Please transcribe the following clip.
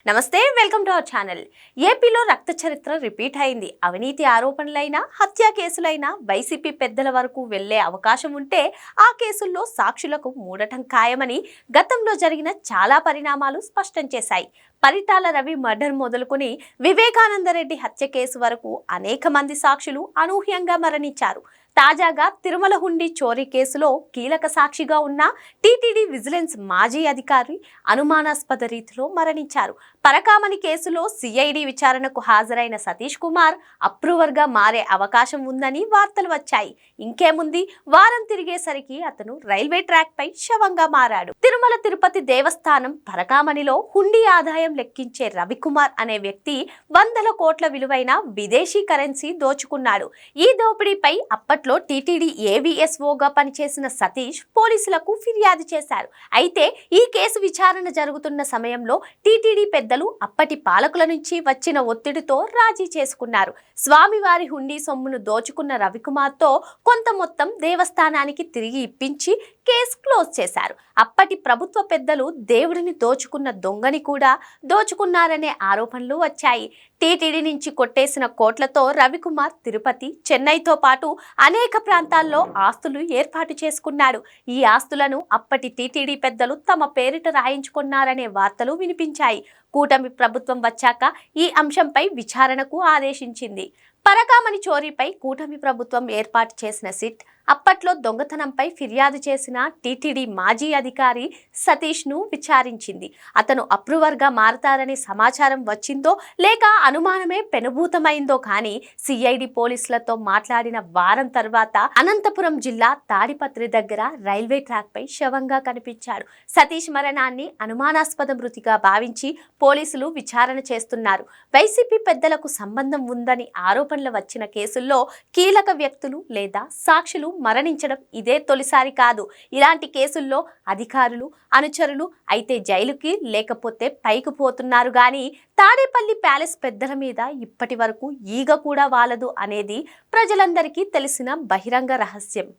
నమస్తే, welcome to our channel. ఏపీలో రక్త చరిత్ర రిపీట్ అయింది. అవినీతి ఆరోపణలైనా, హత్య కేసులైనా వైసీపీ పెద్దల వరకు వెళ్లే అవకాశం ఉంటే ఆ కేసుల్లో సాక్షులకు మూడటం ఖాయమని గతంలో జరిగిన చాలా పరిణామాలు స్పష్టం చేశాయి. పరిటాల రవి మర్డర్ మొదలుకొని వివేకానందరెడ్డి హత్య కేసు వరకు అనేక మంది సాక్షులు అనూహ్యంగా మరణించారు. తాజాగా తిరుమల హుండీ చోరీ కేసులో కీలక సాక్షిగా ఉన్న టీటీడీ విజిలెన్స్ మాజీ అధికారి అనుమానాస్పద రీతిలో మరణించారు. పరకామణి కేసులో సిఐడి విచారణకు హాజరైన సతీష్ కుమార్ అప్రూవర్గా మారే అవకాశం ఉందని వార్తలు వచ్చాయి. ఇంకేముంది, వారం తిరిగేసరికి అతను రైల్వే ట్రాక్ పై శవంగా మారాడు. తిరుమల తిరుపతి దేవస్థానం పరకామణిలో హుండీ ఆదాయం లెక్కించే రవికుమార్ అనే వ్యక్తి వందల కోట్ల విలువైన విదేశీ కరెన్సీ దోచుకున్నాడు. ఈ దోపిడీపై అప్పట్లో టీటీడీ ఏవీఎస్ఓగా పనిచేసిన సతీష్ పోలీసులకు ఫిర్యాదు చేశారు. అయితే ఈ కేసు విచారణ జరుగుతున్న సమయంలో టీటీడీ పెద్దలు అప్పటి పాలకుల నుంచి వచ్చిన ఒత్తిడితో రాజీ చేసుకున్నారు. స్వామివారి హుండీ సొమ్మును దోచుకున్న రవికుమార్తో కొంత మొత్తం దేవస్థానానికి తిరిగి ఇప్పించి కేసు క్లోజ్ చేశారు. అప్పటి ప్రభుత్వ పెద్దలు దేవుడిని దోచుకున్న దొంగని కూడా దోచుకున్నారనే ఆరోపణలు వచ్చాయి. టీటీడీ నుంచి కొట్టేసిన కోట్లతో రవికుమార్ తిరుపతి, చెన్నైతో పాటు అనేక ప్రాంతాల్లో ఆస్తులు ఏర్పాటు చేసుకున్నాడు. ఈ ఆస్తులను అప్పటి టీటీడీ పెద్దలు తమ పేరిట రాయించుకున్నారనే వార్తలు వినిపించాయి. కూటమి ప్రభుత్వం వచ్చాక ఈ అంశంపై విచారణకు ఆదేశించింది. పరకామణి చోరీపై కూటమి ప్రభుత్వం ఏర్పాటు చేసిన సిట్ అప్పట్లో దొంగతనంపై ఫిర్యాదు చేసిన టీటీడీ మాజీ అధికారి సతీష్ ను విచారించింది. అతను అప్రూవర్గా మారతారనే సమాచారం వచ్చిందో లేక అనుమానమే పెనుభూతమైందో కానీ సిఐడి పోలీసులతో మాట్లాడిన వారం తర్వాత అనంతపురం జిల్లా తాడిపత్రి దగ్గర రైల్వే ట్రాక్ పై శవంగా కనిపించాడు. సతీష్ మరణాన్ని అనుమానాస్పద మృతిగా భావించి పోలీసులు విచారణ చేస్తున్నారు. వైసీపీ పెద్దలకు సంబంధం ఉందని ఆరోపణలు వచ్చిన కేసుల్లో కీలక వ్యక్తులు లేదా సాక్షులు మరణించడం ఇదే తొలిసారి కాదు. ఇలాంటి కేసుల్లో అధికారులు, అనుచరులు అయితే జైలుకి లేకపోతే పైకి పోతున్నారు గాని తాడేపల్లి ప్యాలెస్ పెద్దల మీద ఇప్పటి వరకు ఈగ కూడా వాలదు అనేది ప్రజలందరికీ తెలిసిన బహిరంగ రహస్యం.